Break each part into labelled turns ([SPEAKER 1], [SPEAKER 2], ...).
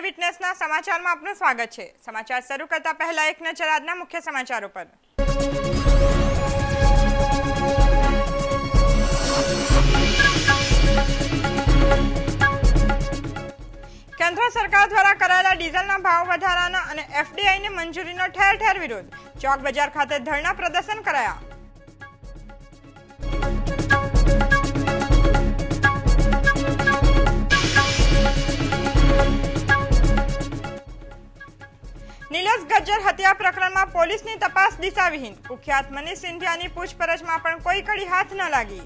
[SPEAKER 1] વિટનેસના સમાચારમાં આપનું સ્વાગત છે। સમાચાર શરૂ કરતા પહેલા એક નજર આજના મુખ્ય સમાચારો પર। કેન્દ્ર સરકાર દ્વારા કરાયેલા ડીઝલના ભાવ વધારાના અને એફડીઆઈની મંજૂરીનો ઠેર ઠેર વિરોધ। ચોક બજાર ખાતે ધરણા પ્રદર્શન કરાયા। નિલેશ ગજ્જર હત્યા પ્રકરણમાં પોલીસની તપાસ દિશાવિહીન। કુખ્યાત મનીષ સિંધિયાની પૂછપરછમાં પણ કોઈ કડી હાથ ન લાગી।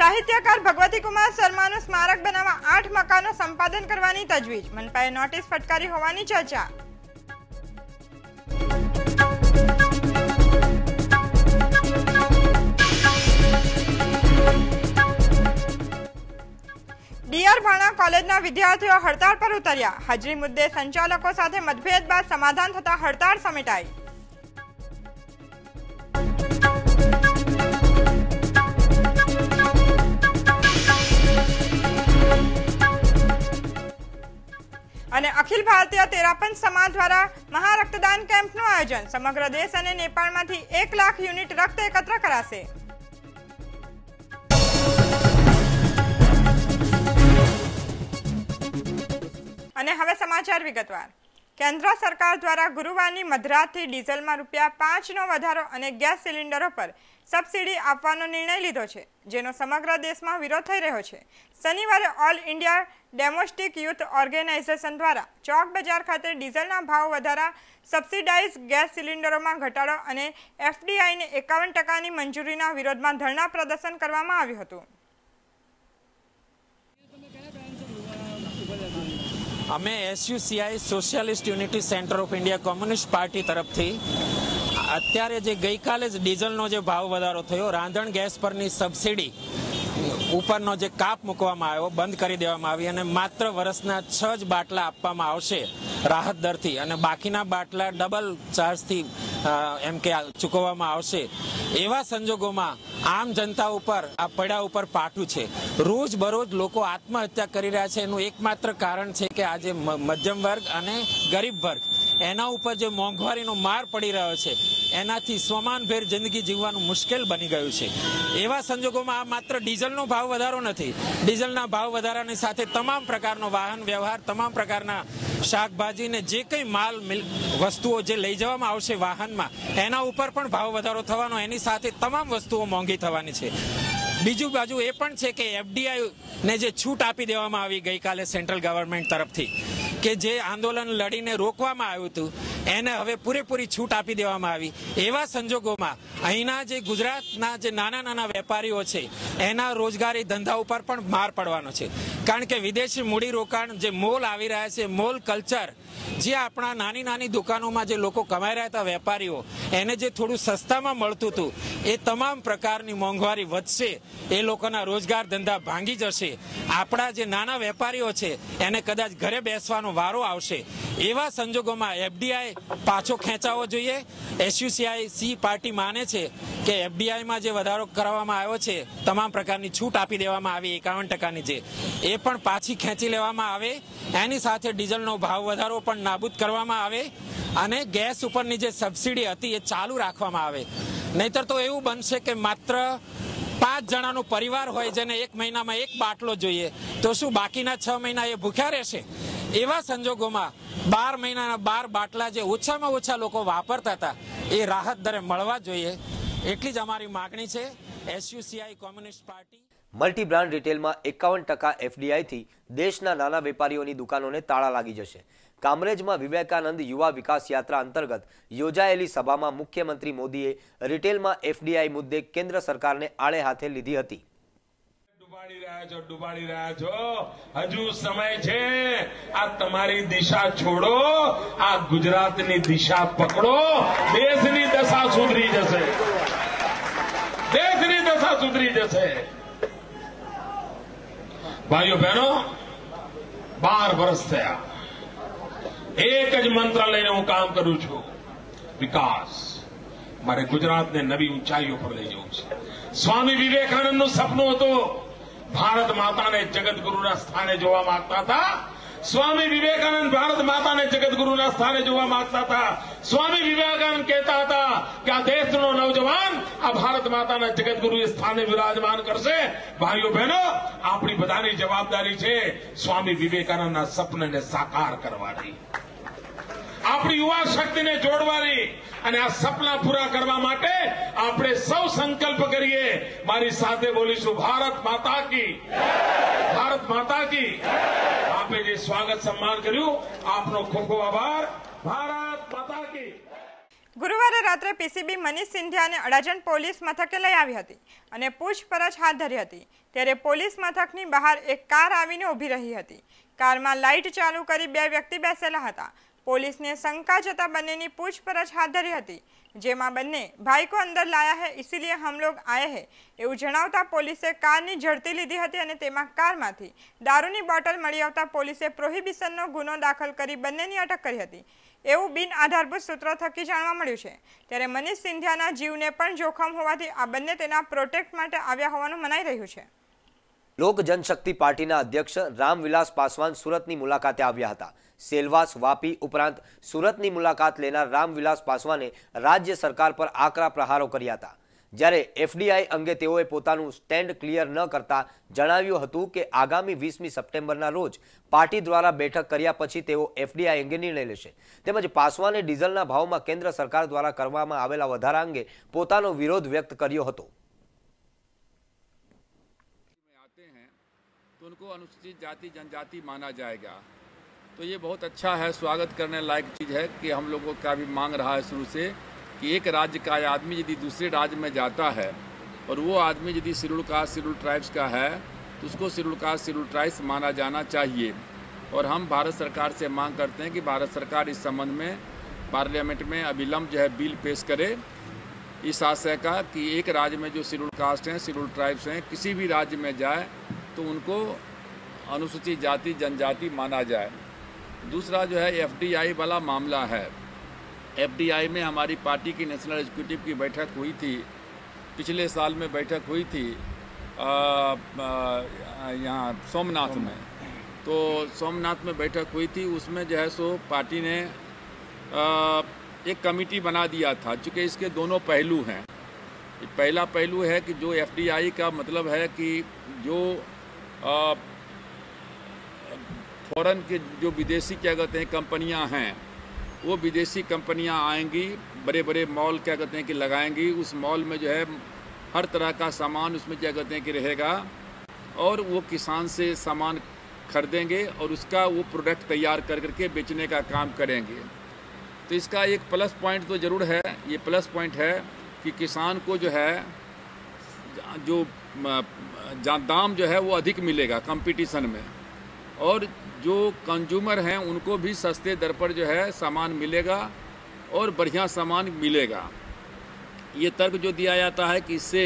[SPEAKER 1] સાહિત્યકાર ભગવતી કુમાર શર્માનું સ્મારક બનાવવા 8 મકાનો સંપાદન કરવાની તજવીજ। મનપાએ નોટિસ ફટકારી હોવાની ચર્ચા। ડીઆર ભાણા કોલેજના વિદ્યાર્થીઓ હડતાળ પર ઉતર્યા। હાજરી મુદ્દે સંચાલકો સાથે મતભેદ બાદ સમાધાન થતા હડતાળ સમેટાઈ। અને અખિલ ભારતીય તેરાપંથ સમાજ દ્વારા મહારક્તદાન કેમ્પનું આયોજન। સમગ્ર દેશ અને નેપાળમાંથી 1 લાખ યુનિટ રક્ત એકત્ર કરાશે। અને હવે સમાચાર વિગતવાર। કેન્દ્ર સરકાર દ્વારા ગુરુવારની મધરાતથી ડીઝલમાં ₹5નો વધારો અને ગેસ સિલિન્ડરો પર સબસિડી આપવાનો નિર્ણય લીધો છે, જેનો સમગ્ર દેશમાં વિરોધ થઈ રહ્યો છે। શનિવારે all India domestic youth organisation દ્વારા ચોક બજાર ખાતે ડીઝલના ભાવ વધારા, સબસિડાઇઝ ગેસ સિલિન્ડરોમાં ઘટાડો અને એફડીઆઈને 51%ની મંજૂરીના વિરોધમાં ધરણા પ્રદર્શન કરવામાં આવ્યું હતું।
[SPEAKER 2] અમે SUCI socialist unity centre of India communist party તરફથી અત્યારે જે ગઈકાલે જ ડીઝલનો જે ભાવ વધારો થયો, રાંધણ ગેસ પરની સબસિડી ઉપરનો જે કાપ મૂકવામાં આવ્યો, બંધ કરી દેવામાં આવી અને માત્ર વર્ષના 6 જ બાટલા આપવામાં આવશે રાહત દરથી અને બાકીના બાટલા ડબલ ચાર્જથી એમ કે ચૂકવવામાં આવશે। એવા સંજોગોમાં આમ જનતા ઉપર આ પડ્યા ઉપર પાટું છે। રોજ બરોજ લોકો આત્મહત્યા કરી રહ્યા છે। એનું એકમાત્ર કારણ છે કે આજે મધ્યમ વર્ગ અને ગરીબ વર્ગ એના ઉપર જે મોંઘવારીનો માર પડી રહ્યો છે, એનાથી સ્વમાનભેર જિંદગી જીવવાનું મુશ્કેલ બની ગયું છે। એવા સંજોગોમાં આ માત્ર ડીઝલનો ભાવ વધારો નથી, ડીઝલના ભાવ વધારાની સાથે તમામ પ્રકારનો વાહન વ્યવહાર, તમામ પ્રકારના શાકભાજી ને જે કંઈ માલ વસ્તુઓ જે લઈ જવામાં આવશે વાહનમાં, એના ઉપર પણ ભાવ વધારો થવાનો, એની સાથે તમામ વસ્તુઓ મોંઘી થવાની છે। બીજું બાજુ એ પણ છે કે એફડીઆઈ ને જે છૂટ આપી દેવામાં આવી ગઈકાલે સેન્ટ્રલ ગવર્મેન્ટ તરફથી, કે જે આંદોલન લડીને રોકવામાં આવ્યું હતું, એને હવે પૂરેપૂરી છૂટ આપી દેવામાં આવી। એવા સંજોગોમાં અહીંના જે ગુજરાતના જે નાના નાના વેપારીઓ છે, એના રોજગારી ધંધા ઉપર પણ માર પડવાનો છે। કારણ કે વિદેશી મૂડીરોકાણ જે મોલ આવી રહ્યા છે, મોલ કલ્ચર, જે આપણા નાની નાની દુકાનોમાં જે લોકો કમાઈ રહ્યા હતા વેપારીઓ, એને જે થોડું સસ્તામાં મળતું હતું, એ તમામ પ્રકારની મોંઘવારી વધશે, એ લોકોના રોજગાર ધંધા ભાંગી જશે। આપણા જે નાના વેપારીઓ છે એને કદાચ ઘરે બેસવાનો વારો આવશે। એવા સંજોગોમાં એફડીઆઈ પાછો ખેંચાવો જોઈએ। એસયુસીઆઈ પાર્ટી માને છે કે એફડીઆઈમાં જે વધારો કરવામાં આવ્યો છે, તમામ પ્રકારની છૂટ આપી દેવામાં આવી 51%ની, જે એ પણ પાછી ખેંચી લેવામાં આવે। એની સાથે ડીઝલનો ભાવ વધારો પણ નાબૂદ કરવામાં આવે અને ગેસ ઉપરની જે સબસિડી હતી એ ચાલુ રાખવામાં આવે। નહીતર તો એવું બનશે કે માત્ર 5 જણાનો પરિવાર હોય જેને 1 મહિનામાં 1 બાટલો જોઈએ, તો શું બાકીના 6 મહિના એ ભૂખ્યા રહેશે? એવા સંજોગોમાં 12 મહિનાના 12 બાટલા જે ઓછામાં ઓછા લોકો વાપરતા હતા, એ રાહત દરે મળવા જોઈએ। એટલી જ અમારી માગણી છે એસયુસીઆઈ કોમ્યુનિસ્ટ પાર્ટી।
[SPEAKER 3] મલ્ટી બ્રાન્ડ રિટેલમાં 51% એફડીઆઈથી દેશના નાના વેપારીઓની દુકાનોને તાળા લાગી જશે। કામરેજમાં વિવેકાનંદ યુવા વિકાસ યાત્રા અંતર્ગત યોજાયેલી સભામાં મુખ્યમંત્રી મોદીએ રિટેલમાં એફડીઆઈ મુદ્દે કેન્દ્ર સરકારને આડે હાથે લીધી હતી।
[SPEAKER 4] ડુબાડી રહ્યા છો, હજુ સમય છે। આ તમારી દિશા છોડો, આ ગુજરાતની દિશા પકડો, દેશની દશા સુધરી જશે, દેશની દશા સુધરી જશે। ભાઈઓ બહેનો, 12 વર્ષ થયા, એક જ મંત્ર લઈને હું કામ કરું છું, વિકાસ। મારે ગુજરાતને નવી ઊંચાઈઓ પર લઈ જવું છે. સ્વામી વિવેકાનંદનું સપનું હતું ભારત માતાને જગતગુરુના સ્થાને જોવા માંગતા હતા. સ્વામી વિવેકાનંદ ભારત માતાને જગતગુરુના સ્થાને જોવા માંગતા હતા. સ્વામી વિવેકાનંદ કહેતા હતા કે આ દેશનો નવજવાન આ ભારત માતાના જગતગુરુ સ્થાને વિરાજમાન કરશે. ભાઈઓ બહેનો, આપણી બધાની જવાબદારી છે સ્વામી વિવેકાનંદના સપનાને સાકાર કરવાની, આપણી યુવા શક્તિને જોડવાની અને આ સપના પૂરા કરવા માટે આપણે સૌ સંકલ્પ કરીએ. મારી સાથે બોલીશું, ભારત માતા કી, ભારત માતા કી. આપે જે સ્વાગત સન્માન કર્યું, આપનો ખૂબ ખૂબ આભાર. ભારત માતા કી.
[SPEAKER 1] ગુરુવારે રાત્રે પીસીબી મનીષ સિંધિયાને અડાજણ પોલીસ મથકે લઈ આવી હતી અને પૂછપરછ હાથ ધરી હતી. ત્યારે પોલીસ મથકની બહાર એક કાર આવીને ઊભી રહી હતી. કારમાં લાઇટ ચાલુ કરી બે વ્યક્તિ બેસેલા હતા. પોલીસને શંકા જતા બંનેની પૂછપરછ હાથ ધરી હતી, જેમાં બંને ભાઈ કો અંદર લાયા है इसीलिए हम लोग आए हैं એવું જણાવતા પોલીસે કારની ઝડપી લીધી હતી અને તેમાં કારમાંથી દારૂની બોટલ મળી આવતા પોલીસે પ્રોહિબિશનનો ગુનો દાખલ કરી બંનેની અટક કરી હતી એવું બિન આધારભૂત સૂત્રો થકી જાણવા મળ્યું છે. ત્યારે મનીષ સિંધિયાના જીવને પણ જોખમ હોવાથી આ બંને તેના પ્રોટેક્ટ માટે આવ્યા હોવાનું મનાઈ રહ્યું છે.
[SPEAKER 3] લોક જનશક્તિ પાર્ટીના અધ્યક્ષ રામવિલાસ પાસવાન સુરતની મુલાકાતે આવ્યા હતા. સેલવાસ, વાપી ઉપરાંત સુરતની મુલાકાત લેનાર રામવિલાસ પાસવાને રાજ્ય સરકાર પર આકરા પ્રહારો કર્યા હતા. જ્યારે એફડીઆઈ અંગે તેઓએ પોતાનું સ્ટેન્ડ ક્લિયર ન કરતા જણાવ્યું હતું કે આગામી 20મી સપ્ટેમ્બરના રોજ પાર્ટી દ્વારા બેઠક કર્યા પછી તેઓ એફડીઆઈ અંગે નિર્ણય લેશે. તેમજ પાસવાને ડીઝલના ભાવમાં કેન્દ્ર સરકાર દ્વારા કરવામાં આવેલા વધારા અંગે પોતાનો વિરોધ વ્યક્ત કર્યો હતો.
[SPEAKER 5] तो उनको अनुसूचित जाति जनजाति माना जाएगा, तो ये बहुत अच्छा है, स्वागत करने लायक चीज़ है कि हम लोगों का भी मांग रहा है शुरू से कि एक राज्य का आदमी यदि दूसरे राज्य में जाता है और वो आदमी यदि शेड्यूल कास्ट शेड्यूल ट्राइब्स का है तो उसको शेड्यूल कास्ट शेड्यूल ट्राइब्स माना जाना चाहिए. और हम भारत सरकार से मांग करते हैं कि भारत सरकार इस संबंध में पार्लियामेंट में अविलंब जो है बिल पेश करे इस आशय का कि एक राज्य में जो शेड्यूल कास्ट हैं शेड्यूल ट्राइब्स हैं किसी भी राज्य में जाए तो उनको अनुसूचित जाति जनजाति माना जाए. दूसरा जो है एफडीआई वाला मामला है. एफडीआई में हमारी पार्टी की नेशनल एग्जीक्यूटिव की बैठक हुई थी, पिछले साल में बैठक हुई थी यहाँ सोमनाथ में. तो सोमनाथ में बैठक हुई थी, उसमें जो है सो पार्टी ने एक कमेटी बना दिया था. चूँकि इसके दोनों पहलू हैं. पहला पहलू है कि जो एफडीआई का मतलब है कि जो फॉरेन के जो विदेशी क्या कहते हैं कंपनियां हैं वो विदेशी कंपनियां आएंगी, बड़े बड़े मॉल क्या कहते हैं कि लगाएंगी. उस मॉल में जो है हर तरह का सामान उसमें क्या कहते हैं कि रहेगा और वो किसान से सामान खरीदेंगे और उसका वो प्रोडक्ट तैयार कर करके बेचने का काम करेंगे. तो इसका एक प्लस पॉइंट तो ज़रूर है. ये प्लस पॉइंट है कि किसान को जो है जो दाम जो है वो अधिक मिलेगा कंपटीशन में और जो कंज्यूमर हैं उनको भी सस्ते दर पर जो है सामान मिलेगा और बढ़िया सामान मिलेगा. ये तर्क जो दिया जाता है कि इससे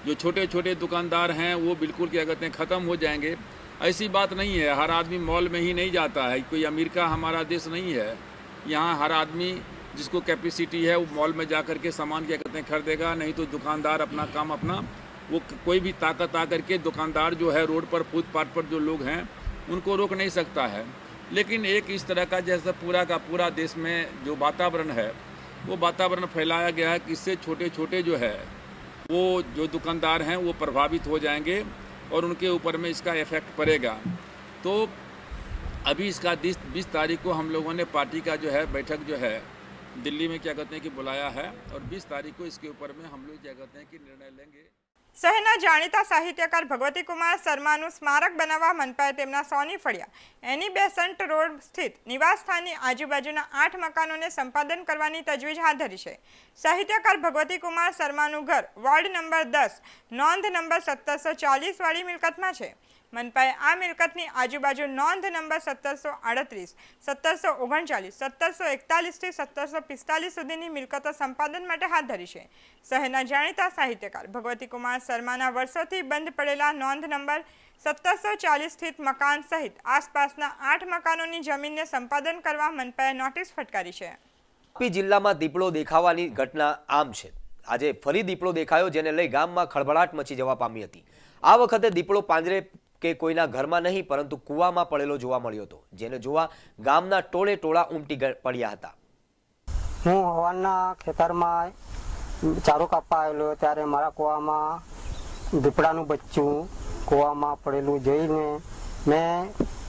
[SPEAKER 5] जो छोटे छोटे दुकानदार हैं वो बिल्कुल क्या कहते हैं ख़त्म हो जाएंगे, ऐसी बात नहीं है. हर आदमी मॉल में ही नहीं जाता है. कोई अमीर का हमारा देश नहीं है. यहाँ हर आदमी जिसको कैपेसिटी है वो मॉल में जा कर के सामान क्या कहते हैं खरीदेगा. नहीं तो दुकानदार अपना काम अपना वो कोई भी ताकत आकर के दुकानदार जो है रोड पर फुटपाथ पर जो लोग हैं उनको रोक नहीं सकता है. लेकिन एक इस तरह का जैसा पूरा का पूरा देश में जो वातावरण है वो वातावरण फैलाया गया है कि इससे छोटे छोटे जो है वो जो दुकानदार हैं वो प्रभावित हो जाएंगे और उनके ऊपर में इसका इफेक्ट पड़ेगा. तो अभी इसका 20 तारीख को हम लोगों ने पार्टी का जो है बैठक जो है दिल्ली में क्या कहते हैं कि बुलाया है और 20 तारीख को इसके ऊपर में हम लोग क्या कहते हैं कि निर्णय लेंगे.
[SPEAKER 1] શહેરના જાણીતા સાહિત્યકાર ભગવતી કુમાર શર્માનું સ્મારક બનાવવા મનપાએ તેમના સોની ફળિયા એની બેસન્ટ રોડ સ્થિત નિવાસસ્થાનની આજુબાજુના 8 મકાનોને સંપાદન કરવાની તજવીજ હાથ ધરી છે. સાહિત્યકાર ભગવતી કુમાર શર્માનું ઘર વોર્ડ નંબર 10 નોંધ નંબર 1740 વાળી મિલકતમાં છે. મનપાએ આ મિલકતની આજુબાજુ નોંધ નંબર 1738, 1739, 1741 થી 1745 સુધીની મિલકતો સંપાદન માટે હાથ ધરી છે. શહેરના જાણીતા સાહિત્યકાર ભગવતી કુમાર શર્માના વર્ષોથી બંધ પડેલા નોંધ નંબર 1740 સ્થિત મકાન સહિત આસપાસના 8 મકાનોની જમીનને સંપાદન કરવા મનપાએ નોટિસ ફટકારી છે.
[SPEAKER 3] તાપી જિલ્લામાં દીપડો દેખાવાની ઘટના આમ છે। આજે ફરી દીપડો દેખાયો, જેને લઈ ગામમાં ખળભળાટ મચી જવા પામી હતી। આ વખતે દીપડો પાંજરે કે કોઈના ઘરમાં નહીં પરંતુ કૂવામાં પડેલો જોવા મળ્યો હતો, જેને જોવા ગામના ટોળે ટોળા ઉમટી પડ્યા હતા।
[SPEAKER 6] હું હવાના ખેતરમાં ચારો કાપવા આવેલો ત્યારે મારા કૂવામાં દીપડાનું બચ્ચું કૂવામાં પડેલું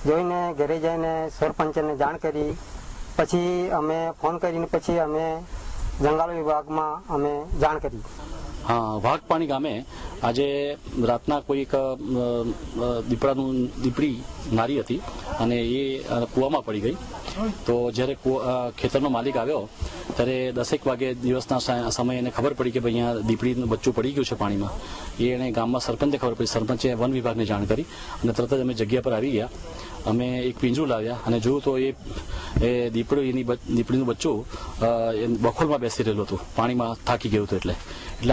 [SPEAKER 6] જોઈને ઘરે જઈને સરપંચને જાણ કરી। પછી અમે ફોન કરીને પછી અમે જંગલ વિભાગમાં અમે જાણ કરી।
[SPEAKER 7] હા, વાઘપાણી ગામે આજે રાતના કોઈક દીપડી નારી હતી અને એ કૂવામાં પડી ગઈ। તો જ્યારે ખેતરનો માલિક આવ્યો ત્યારે 10 વાગે દિવસના સમયે એને ખબર પડી કે ભાઈ અહીંયા દીપડીનું બચ્ચું પડી ગયું છે પાણીમાં। એને ગામમાં સરપંચને ખબર પડી, સરપંચે વન વિભાગને જાણ કરી અને તરત જ અમે જગ્યા પર આવી ગયા। અમે એક પિંજરું લાવ્યા અને જોયું તો એ દીપડીનું બચ્ચું બખોલમાં બેસી રહેલું હતું, પાણીમાં થાકી ગયું હતું એટલે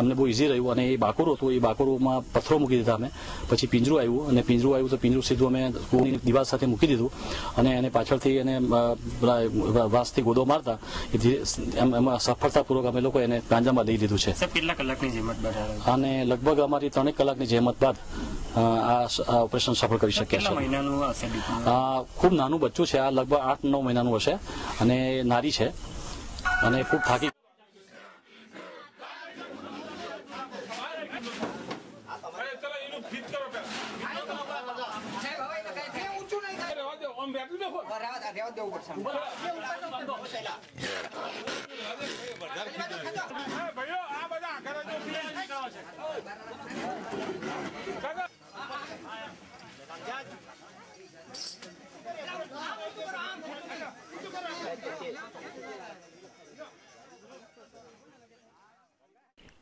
[SPEAKER 7] અમને બહુ ઇઝી રહ્યું। અને એ બાકોરું હતું, એ બાકોરમાં પથ્થરો મૂકી દીધા અમે। પછી પિંજરું આવ્યું તો પિંજરું સીધું અમે કૂવાની દિવાલ સાથે મૂકી દીધું અને એને પાછળથી એને વાંસથી ગોદો મારતા એમાં સફળતાપૂર્વક અમે લોકો એને પાંજરામાં લઈ લીધું છે।
[SPEAKER 8] કેટલા કલાકની જહેમત બાદ
[SPEAKER 7] અને લગભગ અમારી 3 કલાકની જહેમત બાદ આ ઓપરેશન સફળ કરી શક્યા છે। ખૂબ નાનું બચ્ચું છે, આ લગભગ 8-9 મહિનાનું હશે અને નારી છે અને ખૂબ થાકી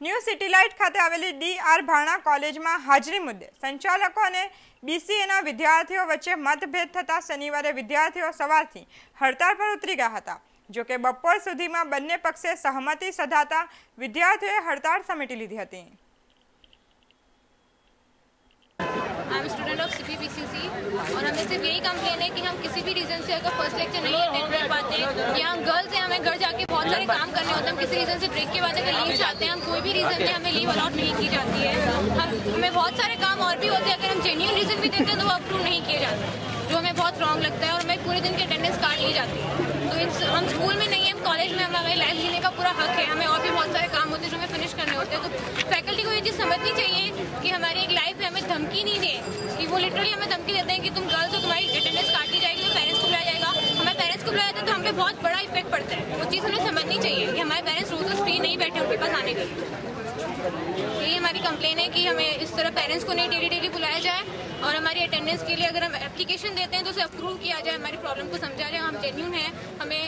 [SPEAKER 1] ન્યૂ સિટી લાઇટ ખાતે આવેલી ડી.આર. ભાણા કોલેજમાં હાજરી મુદ્દે સંચાલકો અને બીસીએના વિદ્યાર્થીઓ વચ્ચે મતભેદ થતા શનિવારે વિદ્યાર્થીઓ સવારથી હડતાળ પર ઉતરી ગયા હતા। જોકે બપોર સુધીમાં બંને પક્ષે સહમતિ સધાતા વિદ્યાર્થીઓએ હડતાળ સમેટી લીધી હતી।
[SPEAKER 9] I am student of CPPCC और हमें सिर्फ यही कंप्लेन है कि हम किसी भी रीज़न से अगर फर्स्ट लेक्चर नहीं अटेंड कर पाते या हम गर्ल्स हैं, हमें घर जाके बहुत सारे काम करने होते हैं, हम किसी रीज़न से ब्रेक के बाद अगर लीव चाहते हैं, हम कोई भी रीज़न से हमें लीव अलाउड नहीं की जाती है। हमें बहुत सारे काम और भी होते हैं, अगर हम जेन्युइन रीज़न भी देते हैं तो वो अप्रूव नहीं किए जाते, जो हमें बहुत रॉन्ग लगता है और हमें पूरे दिन की अटेंडेंस काट ली जाती है। तो हम स्कूल में नहीं है, हम कॉलेज में, हमें लाइफ जीने का पूरा हक है, हमें और भी बहुत सारे काम होते हैं जो हमें फिनिश करने होते हैं। तो फैकल्टी को ये चीज़ समझनी चाहिए कि हमारी एक लाइफ है, हमें धमकी नहीं दे कि वो लिटरली हमें धमकी देते हैं कि तुम गर्ल्स हो, तुम्हारी अटेंडेंस काटी जाएगी, तो पेरेंट्स को बुलाया जाएगा। हमें पेरेंट्स को बुलाया जाता है तो हम पे बहुत बड़ा इफेक्ट पड़ता है। वो चीज़ हमें समझनी चाहिए कि हमारे पेरेंट्स रोज फ्री नहीं बैठे उनके पास आने के लिए। यही हमारी कंप्लेन है कि हमें इस तरह पेरेंट्स को नहीं डेली बुलाया जाए और हमारी अटेंडेंस के लिए अगर हम एप्लीकेशन देते हैं तो उसे अप्रूव किया जाए, हमारी प्रॉब्लम को समझा जाए, हम जेन्यून हैं, हमें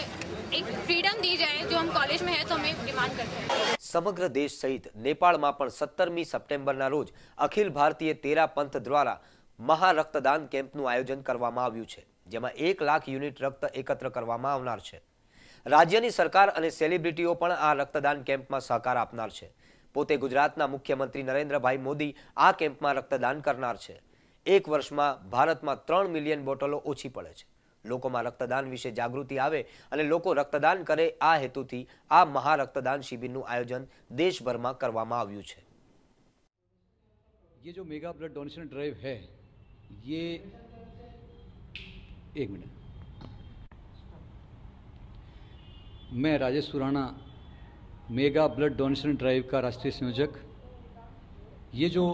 [SPEAKER 9] एक फ्रीडम दी जाए जो हम कॉलेज में है तो हमें डिमांड करते हैं।
[SPEAKER 3] સમગ્ર દેશ સહિત નેપાળમાં પણ 17મી સપ્ટેમ્બરના રોજ અખિલ ભારતીય તેરા પંથ દ્વારા મહા રક્તદાન કેમ્પનું આયોજન કરવામાં આવ્યું છે, જેમાં 1 લાખ યુનિટ રક્ત એકત્ર કરવામાં આવનાર છે। રાજ્યની સરકાર અને સેલિબ્રિટીઓ પણ આ રક્તદાન કેમ્પમાં સહકાર આપનાર છે। પોતે ગુજરાતના મુખ્યમંત્રી નરેન્દ્રભાઈ મોદી આ કેમ્પમાં રક્તદાન કરનાર છે। 1 વર્ષમાં ભારતમાં 3 મિલિયન બોટલો ઓછી પડે છે। લોકોમાં રક્તદાન વિશે જાગૃતિ આવે અને લોકો રક્તદાન કરે, આ હેતુથી આ મહા રક્તદાન શિબિરનું આયોજન દેશભરમાં કરવામાં આવ્યું છે।
[SPEAKER 10] ये जो मेगा ब्लड डोनेशन ड्राइव है, ये एक मिनट, मैं Rajesh Surana, mega blood donation drive का राष्ट्रीय संयोजक। ये जो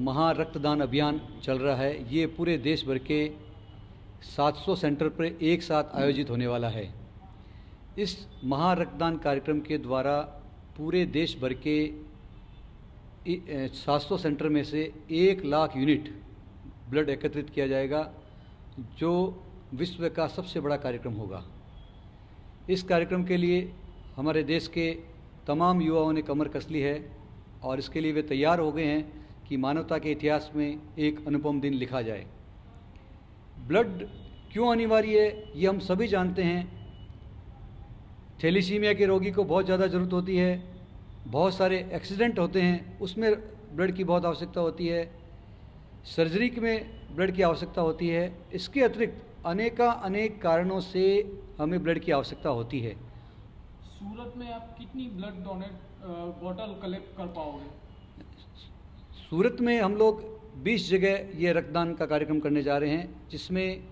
[SPEAKER 10] महा रक्तदान अभियान चल रहा है, ये पूरे देश भर के 700 सेंटर पर एक साथ आयोजित होने वाला है। इस महा रक्तदान कार्यक्रम के द्वारा पूरे देश भर के 700 सेंटर में से 1 लाख यूनिट ब्लड एकत्रित किया जाएगा, जो विश्व का सबसे बड़ा कार्यक्रम होगा। इस कार्यक्रम के लिए हमारे देश के तमाम युवाओं ने कमर कस ली है और इसके लिए वे तैयार हो गए हैं कि मानवता के इतिहास में एक अनुपम दिन लिखा जाए। ब्लड क्यों अनिवार्य है, ये हम सभी जानते हैं। थैलीसीमिया के रोगी को बहुत ज़्यादा ज़रूरत होती है, बहुत सारे एक्सीडेंट होते हैं, उसमें ब्लड की बहुत आवश्यकता होती है, सर्जरी में ब्लड की आवश्यकता होती है। इसके अतिरिक्त अनेक कारणों से हमें ब्लड की आवश्यकता होती है।
[SPEAKER 8] सूरत में आप कितनी ब्लड डोनेट बॉटल कलेक्ट कर पाओगे?
[SPEAKER 10] सूरत में हम लोग 20 जगह ये रक्तदान का कार्यक्रम करने जा रहे हैं, जिसमें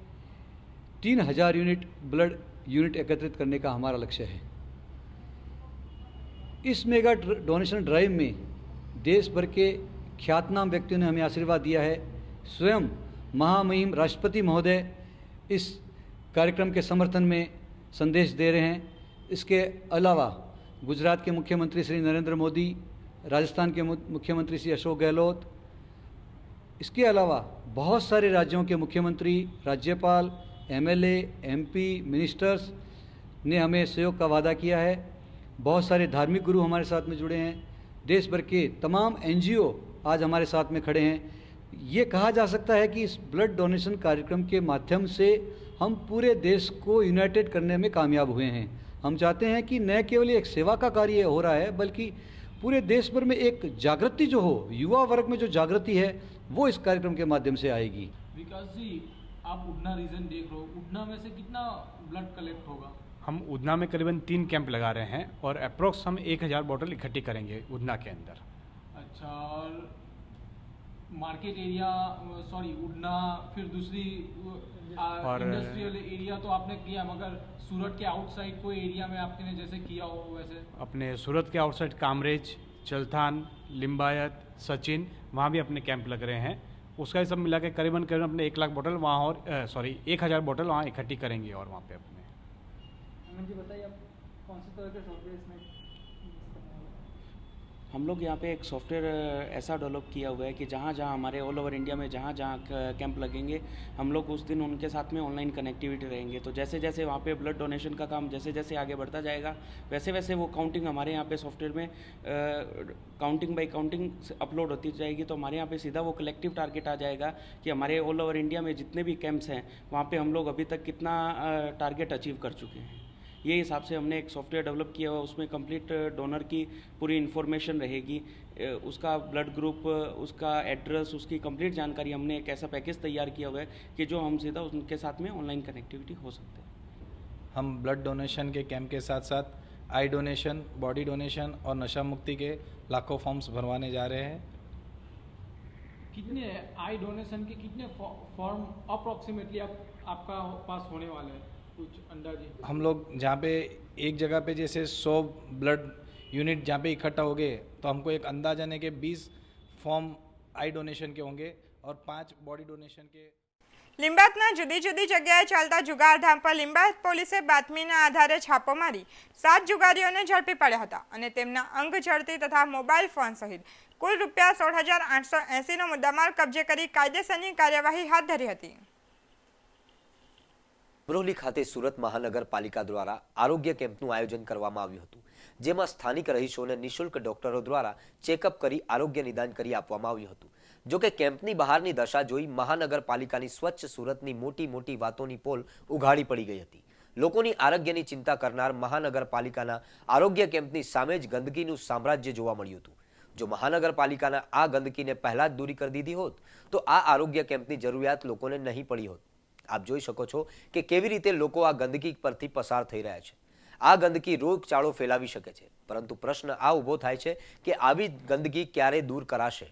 [SPEAKER 10] 3000 यूनिट एकत्रित करने का हमारा लक्ष्य है। इस मेगा डोनेशन ड्राइव में देश भर के ख्यातनाम व्यक्तियों ने हमें आशीर्वाद दिया है। स्वयं महामहिम राष्ट्रपति महोदय इस कार्यक्रम के समर्थन में संदेश दे रहे हैं। इसके अलावा गुजरात के मुख्यमंत्री श्री नरेंद्र मोदी, राजस्थान के मुख्यमंत्री श्री अशोक गहलोत, इसके अलावा बहुत सारे राज्यों के मुख्यमंत्री, राज्यपाल, एमएलए, एमपी, मिनिस्टर्स ने हमें सहयोग का वादा किया है। बहुत सारे धार्मिक गुरु हमारे साथ में जुड़े हैं। देश भर के तमाम एनजीओ आज हमारे साथ में खड़े हैं। ये कहा जा सकता है कि इस ब्लड डोनेशन कार्यक्रम के माध्यम से हम पूरे देश को यूनाइटेड करने में कामयाब हुए हैं। हम चाहते हैं कि न केवल एक सेवा का कार्य हो रहा है, बल्कि पूरे देश भर में एक जागृति जो हो, युवा वर्ग में जो जागृति है, वो इस कार्यक्रम के माध्यम से आएगी।
[SPEAKER 8] विकास जी, आप उधना रीजन देख रहे हो, उधना में से कितना ब्लड कलेक्ट होगा?
[SPEAKER 11] हम उधना में करीबन 3 कैंप लगा रहे हैं और अप्रोक्स हम 1000 बोतल इकट्ठी करेंगे उधना के अंदर।
[SPEAKER 8] अच्छा, और मार्केट एरिया, सॉरी उधना, फिर दूसरी और इंडस्ट्रियल एरिया तो आपने किया, मगर सूरत के आउटसाइड कोई एरिया में आपने जैसे किया हो वैसे?
[SPEAKER 11] अपने सूरत के आउटसाइड कामरेज, चलथान, लिम्बायत, सचिन, वहाँ भी अपने कैंप लग रहे हैं। उसका सब मिला के करीबन अपने 1 लाख बोतल वहाँ और 1000 बोतल वहाँ इकट्ठी करेंगे। और वहाँ पे अपने
[SPEAKER 8] जी बताइए, आप कौन से तरह के सॉफ्टवेयर इसमें?
[SPEAKER 12] हम लोग यहाँ पे एक सॉफ्टवेयर ऐसा डेवलप किया हुआ है कि जहाँ जहाँ हमारे ऑल ओवर इंडिया में जहाँ जहाँ कैंप लगेंगे, हम लोग उस दिन उनके साथ में ऑनलाइन कनेक्टिविटी रहेंगे। तो जैसे जैसे वहाँ पे ब्लड डोनेशन का काम जैसे जैसे आगे बढ़ता जाएगा, वैसे वैसे वो काउंटिंग हमारे यहाँ पे सॉफ्टवेयर में काउंटिंग बाई काउंटिंग अपलोड होती जाएगी। तो हमारे यहाँ पे सीधा वो कलेक्टिव टारगेट आ जाएगा कि हमारे ऑल ओवर इंडिया में जितने भी कैंप्स हैं, वहाँ पर हम लोग अभी तक कितना टारगेट अचीव कर चुके हैं। ये हिसाब से हमने एक सॉफ्टवेयर डेवलप किया हुआ, उसमें कंप्लीट डोनर की पूरी इन्फॉर्मेशन रहेगी, उसका ब्लड ग्रुप, उसका एड्रेस, उसकी कंप्लीट जानकारी। हमने एक ऐसा पैकेज तैयार किया हुआ है कि जो हम सीधा उनके साथ में ऑनलाइन कनेक्टिविटी हो सकते हैं।
[SPEAKER 13] हम ब्लड डोनेशन के कैंप के साथ साथ आई डोनेशन, बॉडी डोनेशन और नशा मुक्ति के लाखों फॉर्म्स भरवाने जा रहे हैं।
[SPEAKER 8] कितने आई डोनेशन के कितने फॉर्म अप्रॉक्सीमेटली आपका पास होने वाले हैं, कुछ अंदाजे? हम
[SPEAKER 13] लोग जहाँ पे एक जगह पे जैसे 100 ब्लड यूनिट जहाँ पे इकट्ठा हो गए, तो हमको एक अंदाजा है कि 20 फॉर्म आई डोनेशन के होंगे और 5 બોડી ડોનેશન કે.
[SPEAKER 1] લીંબાયતના જુદી જુદી જગ્યાએ ચાલતા જુગારધામ પર લીંબાયત પોલીસે બાતમીના આધારે છાપો મારી 7 જુગારીઓને ઝડપી પડ્યા હતા અને તેમના અંગ ઝડપી તથા મોબાઈલ ફોન સહિત કુલ રૂપિયા 16,880નો મુદ્દામાલ કબજે કરી કાયદેસરની કાર્યવાહી હાથ ધરી હતી।
[SPEAKER 3] અમરોલી ખાતે સુરત મહાનગરપાલિકા દ્વારા આરોગ્ય કેમ્પનું આયોજન કરવામાં આવ્યું હતું, જેમાં સ્થાનિક રહીશોને નિઃશુલ્ક ડોક્ટરો દ્વારા ચેકઅપ કરી આરોગ્ય નિદાન કરી આપવામાં આવ્યું હતું। જો કે કેમ્પની બહારની દશા જોઈ મહાનગરપાલિકાની સ્વચ્છ સુરતની મોટી મોટી વાતોની પોલ ઉઘાડી પડી ગઈ હતી। લોકોની આરોગ્યની ચિંતા કરનાર મહાનગરપાલિકાના આરોગ્ય કેમ્પની સામે જ ગંદકીનું સામ્રાજ્ય જોવા મળ્યું હતું। જો મહાનગરપાલિકાના આ ગંદકીને પહેલા જ દૂર કરી દીધી હોત તો આ આરોગ્ય કેમ્પની જરૂરિયાત લોકોને નહીં પડી હોત। આપ જોઈ શકો છો કે કેવી રીતે લોકો આ ગંદકી પરથી પસાર થઈ રહ્યા છે। આ ગંદકી રોગચાળો ફેલાવી શકે છે, પરંતુ પ્રશ્ન આ ઊભો થાય છે કે આવી ગંદકી ક્યારે દૂર કરાશે।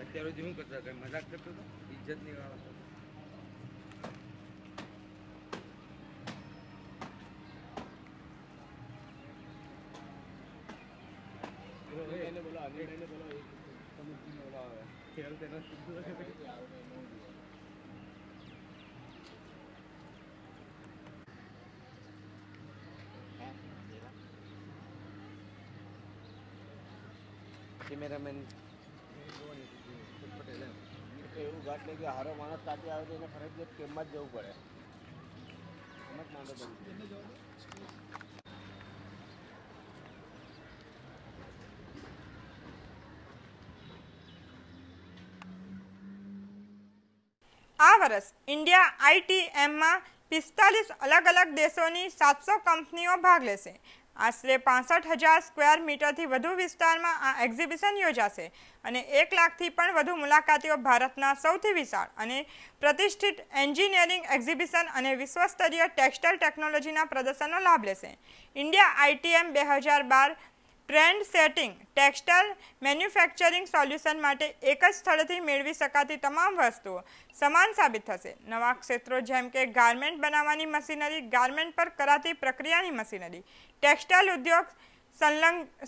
[SPEAKER 14] અત્યારે શું કરતા હતા, મજાક કરતો હતો, ઇજ્જત નહીં વાળો। કેમેરામેન એવું ઘાટ લે કે હારો માણસ કાચી આવે તો એને ફરજિયાત કેમ્પમાં જ જવું પડે. એમ જ માંડો બની.
[SPEAKER 1] આ વર્ષ ઇન્ડિયા આઈટીએમમાં 45 અલગ અલગ દેશોની 700 કંપનીઓ ભાગ લેશે. આશરે 65,000 સ્ક્વેર મીટરથી વધુ વિસ્તારમાં આ એક્ઝિબિશન યોજાશે અને 1 લાખથી પણ વધુ મુલાકાતીઓ ભારતના સૌથી વિશાળ અને પ્રતિષ્ઠિત એન્જિનિયરિંગ એક્ઝિબિશન અને વિશ્વસ્તરીય ટેક્સટાઇલ ટેકનોલોજીના પ્રદર્શનનો લાભ લેશે. India ITM 2012 trend setting textile manufacturing solution માટે એક જ સ્થળેથી મેળવી શકાતી તમામ વસ્તુઓ સમાન સાબિત થશે. નવા ક્ષેત્રો જેમ કે ગાર્મેન્ટ બનાવવાની મશીનરી, ગાર્મેન્ટ પર કરાતી પ્રક્રિયાની મશીનરી, ટેક્સટાઇલ ઉદ્યોગ,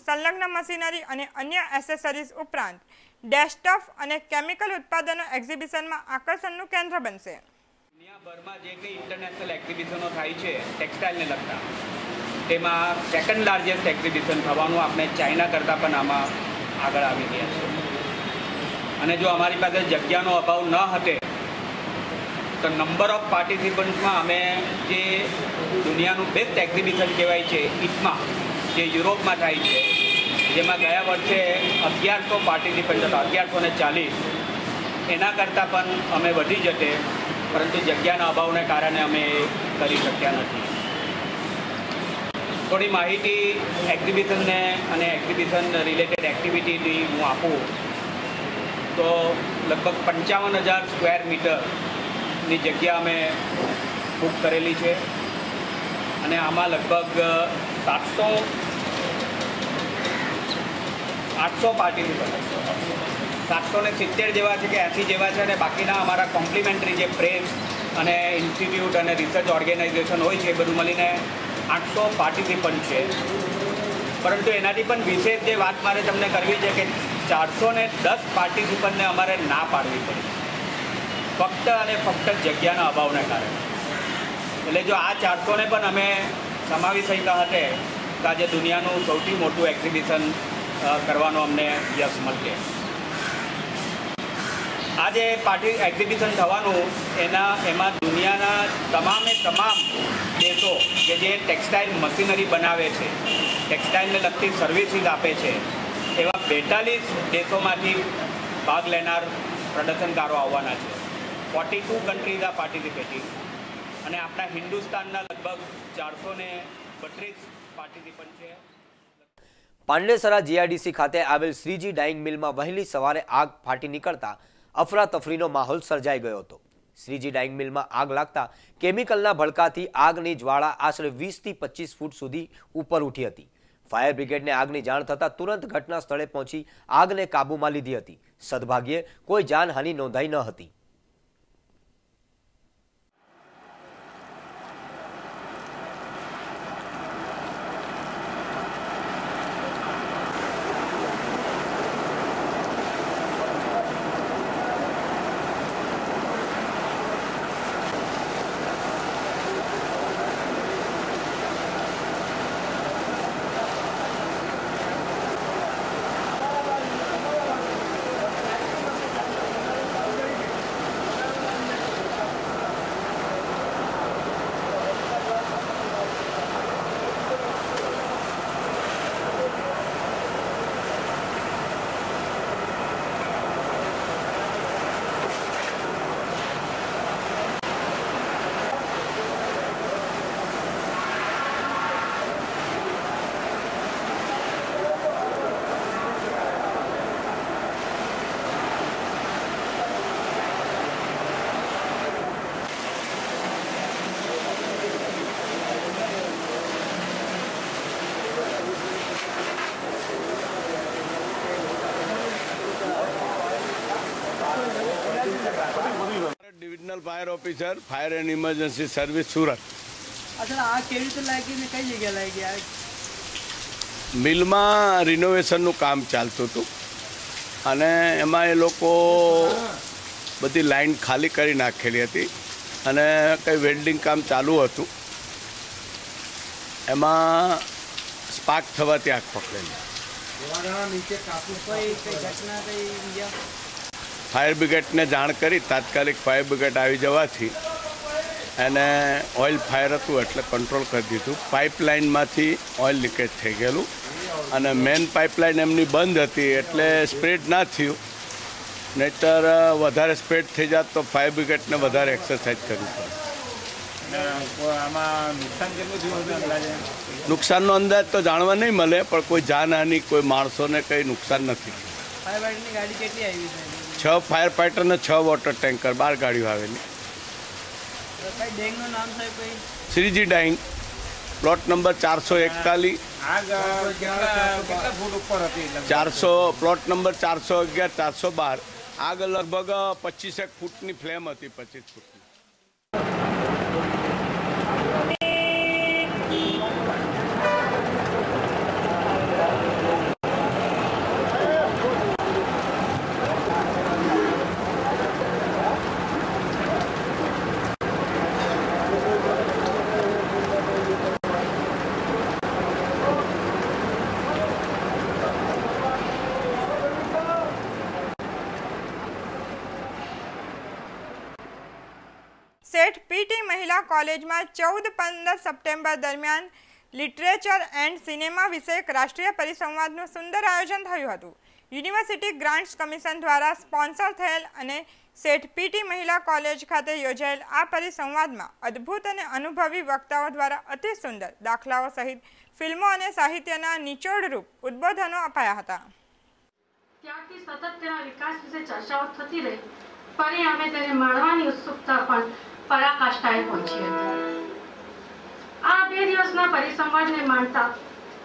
[SPEAKER 1] સંલગ્ન મશીનરી અને અન્ય એસેસરીઝ ઉપરાંત ડેસ્કટોપ અને કેમિકલ ઉત્પાદનો એક્ઝિબિશનમાં આકર્ષણનું કેન્દ્ર બનશે.
[SPEAKER 15] દુનિયાભરમાં જે કંઈ ઇન્ટરનેશનલ એક્ઝિબિશનો થાય છે ટેક્સટાઇલને લગતા, તેમાં સેકન્ડ લાર્જેસ્ટ એક્ઝિબિશન થવાનું આપણે ચાઇના કરતાં પણ આમાં આગળ આવી ગયા છે. અને જો અમારી પાસે જગ્યાનો અભાવ ન હતે તો નંબર ઓફ પાર્ટિસિપન્ટ્સમાં અમે જે દુનિયાનું બેસ્ટ એક્ઝિબિશન કહેવાય છે ઇટમાં, જે યુરોપમાં થાય છે, જેમાં ગયા વર્ષે 1100 પાર્ટિસિપન્ટ હતા, 1140, એના કરતાં પણ અમે વધી જતે, પરંતુ જગ્યાના અભાવને કારણે અમે કરી શક્યા નથી. થોડી માહિતી એક્ઝિબિશનને અને એક્ઝિબિશન રિલેટેડ એક્ટિવિટીની હું આપું તો લગભગ 55,000 સ્ક્વેર મીટરની જગ્યા અમે બુક કરેલી છે અને આમાં લગભગ 800 પાર્ટિસિપન્ટ, 770 જેવા છે કે 80 જેવા છે અને બાકીના અમારા કોમ્પ્લિમેન્ટરી જે પ્રેસ અને ઇન્સ્ટિટ્યૂટ અને રિસર્ચ ઓર્ગેનાઇઝેશન હોય છે એ બધું મળીને 800 પાર્ટિસિપન્ટ છે. પરંતુ એનાથી પણ વિશેષ જે વાત મારે તમને કરવી છે કે 410 પાર્ટિસિપન્ટને અમારે ના પાડવી પડી, ફક્ત અને ફક્ત જગ્યાના અભાવને કારણે. એટલે જો આ 400ને પણ અમે સમાવી શક્યા હતે તો આજે દુનિયાનું સૌથી મોટું એક્ઝિબિશન કરવાનો અમને યશ મળશે. આ જે એક્ઝિબિશન થવાનું એમાં દુનિયાના તમામે તમામ દેશો કે જે ટેક્સટાઇલ મશીનરી બનાવે છે, ટેક્સટાઇલને લગતી સર્વિસીસ આપે છે, એવા 42 દેશોમાંથી ભાગ લેનાર પ્રદર્શનકારો આવવાના છે. 42 કન્ટ્રીઝ આ પાર્ટિસિપેટિંગ અને આપણા હિન્દુસ્તાનના લગભગ 432 પાર્ટિસિપન્ટ છે.
[SPEAKER 3] પાંડેસરા જીઆઈડીસી ખાતે આવેલ શ્રીજી ડાઇંગ મિલમાં વહેલી સવારે આગ ફાટી નીકળતા અફરાતફરીનો માહોલ સર્જાઈ ગયો હતો. શ્રીજી ડાઇંગ મિલમાં આગ લાગતા કેમિકલના ભડકાથી આગની જ્વાળા આશરે 20 થી 25 ફૂટ સુધી ઉપર ઉઠી હતી. ફાયર બ્રિગેડને આગની જાણ થતાં તુરંત ઘટના સ્થળે પહોંચી આગને કાબૂમાં લીધી હતી. સદભાગ્યે કોઈ જાનહાનિ નોંધાઈ ન હતી.
[SPEAKER 16] Divisional fire officer fire and emergency service Surat.
[SPEAKER 17] अच्छा, आ केवी तो लागी ने कई जगह लागी आ
[SPEAKER 16] મિલમાં રિનોવેશનનું કામ ચાલતું હતું અને એમાં એ લોકો બધી લાઈન ખાલી કરી નાખેલી હતી અને કંઈ વેલ્ડિંગ કામ ચાલુ હતું, એમાં સ્પાર્ક થવાથી આગ પકડેલી. ફાયર બ્રિગેડને જાણ કરી, તાત્કાલિક ફાયર બ્રિગેડ આવી જવાથી એને ઓઇલ ફાયર હતું એટલે કંટ્રોલ કરી દીધું. પાઇપલાઇનમાંથી ઓઇલ લીકેજ થઈ ગયેલું અને મેન પાઇપલાઇન એમની બંધ હતી એટલે સ્પ્રેડ ના થયું, નહીતર વધારે સ્પ્રેડ થઈ જાત તો ફાયર બ્રિગેડને વધારે એક્સરસાઇઝ કરવી પડે. નુકસાનનો અંદાજ તો જાણવા નહીં મળે, પણ કોઈ જાનહાનિ, કોઈ માણસોને કંઈ નુકસાન નથી.
[SPEAKER 17] ફાયર બ્રિગેડની ગાડી કેટલી આવી છે?
[SPEAKER 16] 6 ફાયર ફાઇટર ને 6 વોટર ટેન્કર, 12 ગાડીઓ આવેલી.
[SPEAKER 17] કઈ ડેંગનું નામ સાહેબ? કઈ?
[SPEAKER 16] Shriji dying, plot number 441. Plot number 411, 412. આગ લગભગ 25 ફૂટની ફ્લેમ હતી, 25 ફૂટની.
[SPEAKER 1] સેઠ પીટી મહિલા કોલેજમાં 14-15 સપ્ટેમ્બર દરમિયાન લિટરેચર એન્ડ સિનેમા વિષયક રાષ્ટ્રીય પરિસંવાદનું સુંદર આયોજન થયું હતું. યુનિવર્સિટી ગ્રાન્ટ્સ કમિશન દ્વારા સ્પોન્સર થયેલ અને સેઠ પીટી મહિલા કોલેજ ખાતે યોજાયેલ આ પરિસંવાદમાં અદ્ભુત અને અનુભવી વક્તાઓ દ્વારા અતિ સુંદર દાખલાઓ સહિત ફિલ્મો અને સાહિત્યના નિચોડરૂપ ઉદ્બોધનો અપાયા હતા.
[SPEAKER 18] ત્યારથી સતત તેના વિકાસ વિશે ચર્ચાઓ થતી રહી, પરિણામે તેને માણવાની ઉત્સુકતા પણ પરાકાષ્ઠાએ પહોંચી હતી. આ 2 દિવસના પરિસંવાદને માણતા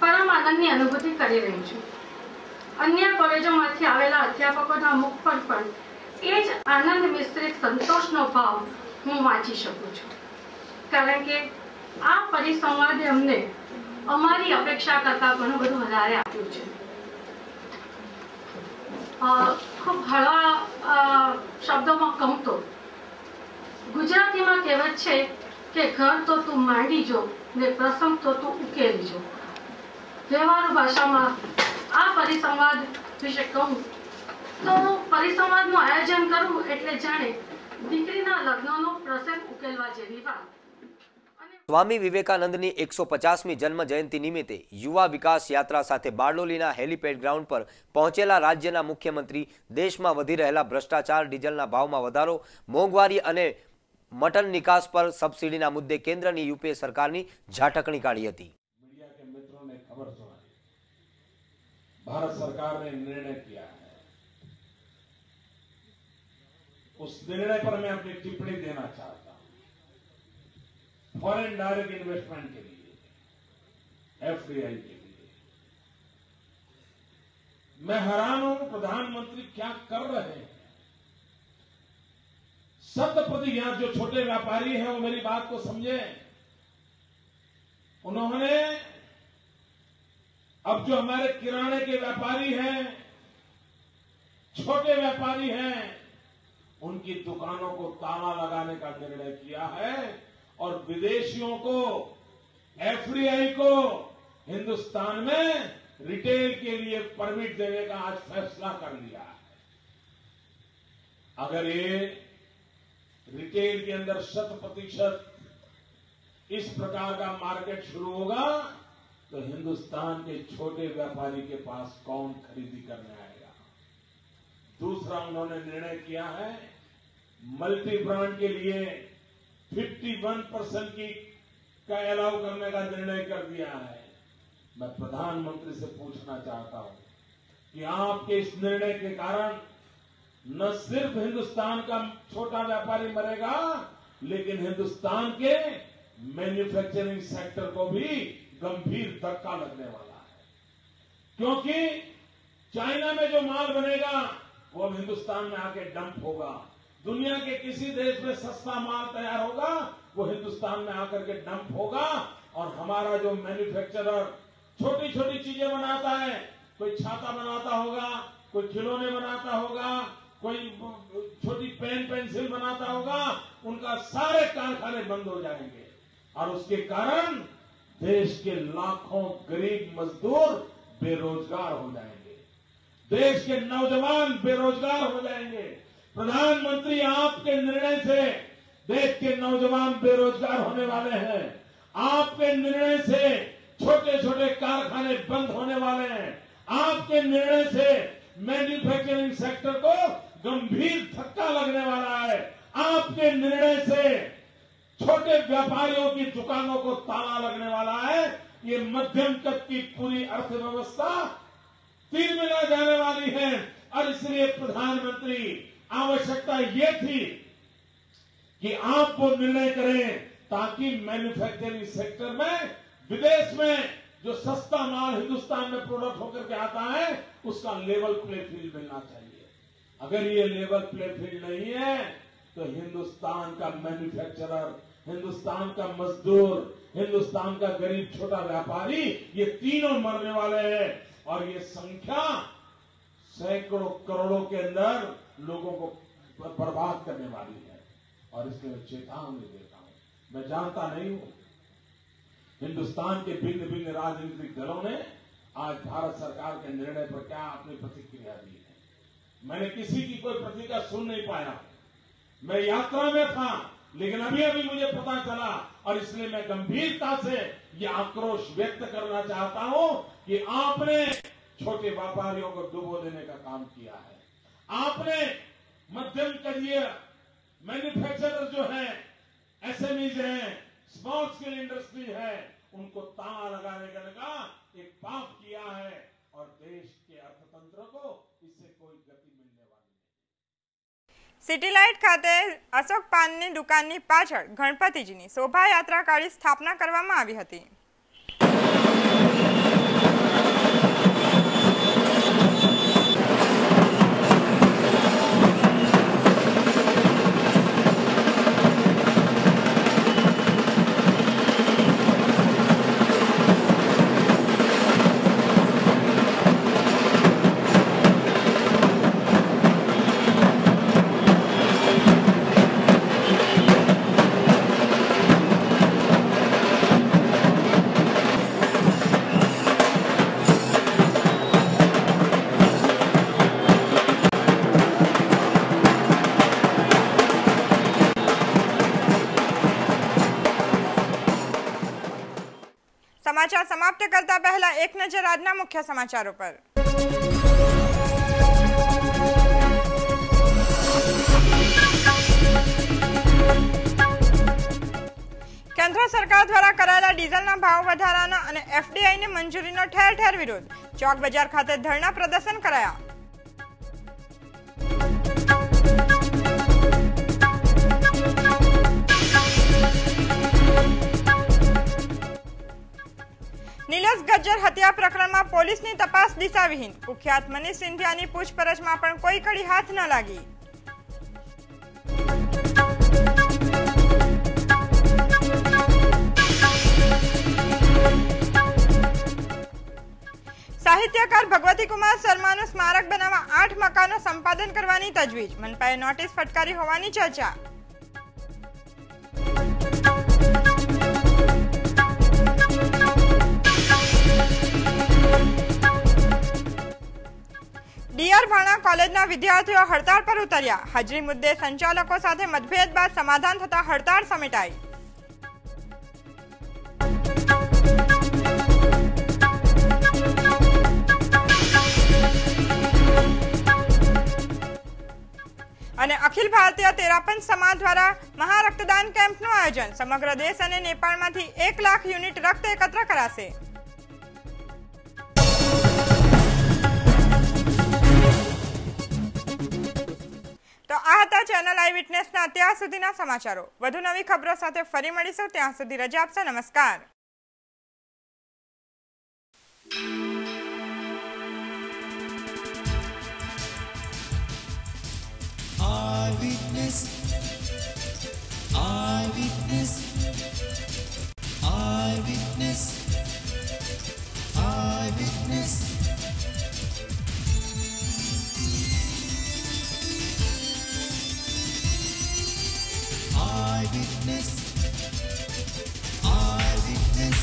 [SPEAKER 18] પરમ આનંદની અનુભૂતિ કરી રહી છું. અન્ય કોલેજોમાંથી આવેલા અધ્યાપકોના મુખ પર પણ એ જ આનંદ મિશ્રિત સંતોષનો ભાવ હું વાંચી શકું છું, કારણ કે આ પરિસંવાદે અમને અમારી અપેક્ષા કરતાં ઘણું બધું વધારે આપ્યું છે. ખૂબ હળવા શબ્દોમાં કહું તો ગુજરાતીમાં કહેવત છે કે ઘર તો તું માંડી જો ને પ્રસંગ તો તું ઉકેલી જો. વ્યવહારુ ભાષામાં આ પરિસંવાદ વિશે કહું તો પરિસંવાદનું આયોજન કરવું એટલે જાણે દીકરીના લગ્નનો પ્રસંગ ઉકેલવા જેવી વાત.
[SPEAKER 3] સ્વામી વિવેકાનંદની 150મી જન્મ જયંતિ નિમિત્તે યુવા વિકાસ યાત્રા સાથે બારડોલીના હેલીપેડ ગ્રાઉન્ડ પર પહોંચેલા રાજ્યના મુખ્યમંત્રી દેશમાં વધી રહેલા ભ્રષ્ટાચાર, ડીઝલના ભાવમાં વધારો, મોંઘવારી અને મટન નિકાસ પર સબસિડીના મુદ્દે કેન્દ્રની યુપીએ સરકારની ઝાટકણી કાઢી હતી.
[SPEAKER 4] मीडिया के मित्रों ने खबर सुनाई, भारत सरकार ने निर्णय किया है. उस निर्णय पर मैं अपनी टिप्पणी देना चाहता हूं. फॉरेन डायरेक्ट इन्वेस्टमेंट के लिए, एफडीआई के लिए मैं हैरान हूं प्रधानमंत्री क्या कर रहे हैं. 100% जो छोटे व्यापारी हैं वो मेरी बात को समझे. उन्होंने अब जो हमारे किराने के व्यापारी हैं, छोटे व्यापारी हैं, उनकी दुकानों को ताला लगाने का निर्णय किया है और विदेशियों को, एफडीआई को हिंदुस्तान में रिटेल के लिए परमिट देने का आज फैसला कर लिया है. अगर ये रिटेल के अंदर 100% इस प्रकार का मार्केट शुरू होगा तो हिंदुस्तान के छोटे व्यापारी के पास कौन खरीदी करने आएगा. दूसरा उन्होंने निर्णय किया है मल्टी ब्रांड के लिए 51% की का अलाउ करने का निर्णय कर दिया है. मैं प्रधानमंत्री से पूछना चाहता हूं कि आपके इस निर्णय के कारण न सिर्फ हिंदुस्तान का छोटा व्यापारी मरेगा, लेकिन हिंदुस्तान के मैन्युफैक्चरिंग सेक्टर को भी गंभीर धक्का लगने वाला है. क्योंकि चाइना में जो माल बनेगा वो अब हिंदुस्तान में आके डंप होगा. दुनिया के किसी देश में सस्ता माल तैयार होगा वो हिंदुस्तान में आकर के डंप होगा और हमारा जो मैन्युफैक्चरर छोटी छोटी चीजें बनाता है, कोई छाता बनाता होगा, कोई खिलौने बनाता होगा, कोई छोटी पेन पेंसिल बनाता होगा, उनका सारे कारखाने बंद हो जाएंगे और उसके कारण देश के लाखों गरीब मजदूर बेरोजगार हो जाएंगे, देश के नौजवान बेरोजगार हो जाएंगे। प्रधानमंत्री आपके निर्णय से देश के नौजवान बेरोजगार होने वाले हैं, आपके निर्णय से छोटे छोटे कारखाने बंद होने वाले हैं, आपके निर्णय से मैन्युफैक्चरिंग सेक्टर को गंभीर धक्का लगने वाला है, आपके निर्णय से छोटे व्यापारियों की दुकानों को ताला लगने वाला है। ये मध्यम तक की पूरी अर्थव्यवस्था तिरमिरा जाने वाली है और इसलिए प्रधानमंत्री आवश्यकता ये थी कि आप वो निर्णय करें ताकि मैन्युफैक्चरिंग सेक्टर में विदेश में जो सस्ता माल हिंदुस्तान में प्रोडक्ट होकर के आता है उसका लेवल प्ले फील्ड मिलना चाहिए। अगर ये लेवल प्ले फील्ड नहीं है तो हिंदुस्तान का मैन्युफैक्चरर, हिंदुस्तान का मजदूर, हिंदुस्तान का गरीब छोटा व्यापारी, ये तीनों मरने वाले हैं और ये संख्या सैकड़ों करोड़ों के अंदर लोगों को बर्बाद करने वाली है और इसलिए मैं चेतावनी देता हूं। मैं जानता नहीं हूं हिंदुस्तान के भिन्न भिन्न राजनीतिक दलों ने आज भारत सरकार के निर्णय पर क्या अपनी प्रतिक्रिया दी है। मैंने किसी की कोई प्रतिक्रिया सुन नहीं पाया। मैं यात्रा में था लेकिन अभी अभी मुझे पता चला और इसलिए मैं गंभीरता से ये आक्रोश व्यक्त करना चाहता हूं कि आपने छोटे व्यापारियों को डुबो देने का काम किया है। आपने मध्यम करियर मैन्युफैक्चरर जो है, एसएमईज हैं, स्मॉल स्केल इंडस्ट्री है, उनको ताला लगाने का एक पाप किया है और देश के अर्थतंत्र को इससे कोई गति मिलने वाली नहीं।
[SPEAKER 1] સિટી લાઇટ ખાતે અશોક પાનની દુકાનની પાછળ ગણપતિજીની શોભાયાત્રા કાઢી સ્થાપના કરવામાં આવી હતી। समाचार समाप्त करता पहला एक नजर आजना मुख्य समाचारों पर। केंद्र सरकार द्वारा कराયેલા ડીઝલના ભાવ વધારાના અને એફડીઆઈને મંજૂરીનો ઠેર ઠેર વિરોધ, ચોક બજાર ખાતે ધરણા પ્રદર્શન કરાયા। નિલેશ ગજ્જર હત્યા પ્રકરણમાં પોલીસની તપાસ દિશાવિહીન, કુખ્યાત મનીષ સિંધિયાની પૂછપરછમાં પણ કોઈ કડી હાથ ન લાગી। સાહિત્યકાર ભગવતી કુમાર શર્માનું સ્મારક બનાવવા 8 મકાનો સંપાદન કરવાની તજવીજ, મનપાએ નોટિસ ફટકારી હોવાની ચર્ચા। ડીઆર ભાણા કોલેજના વિદ્યાર્થીઓ હડતાળ પર ઉતર્યા, હાજરી મુદ્દે સંચાલકો સાથે મતભેદ બાદ સમાધાન થતા હડતાળ સમેટાઈ। અને અખિલ ભારતીય તેરાપંથ સમાજ દ્વારા મહારક્તદાન કેમ્પનું આયોજન, સમગ્ર દેશ અને નેપાળમાંથી 1 લાખ યુનિટ રક્ત એકત્ર કરાશે। તો આ હતા ચેનલ આઈ વિટનેસના અત્યાર સુધીના સમાચારો। વધુ નવી ખબરો સાથે ફરી મળીશું, ત્યાં સુધી રજા આપશો। નમસ્કાર।
[SPEAKER 19] Eyewitness, eyewitness, eyewitness, eyewitness. Eyewitness. Eyewitness.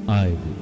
[SPEAKER 19] Eyewitness.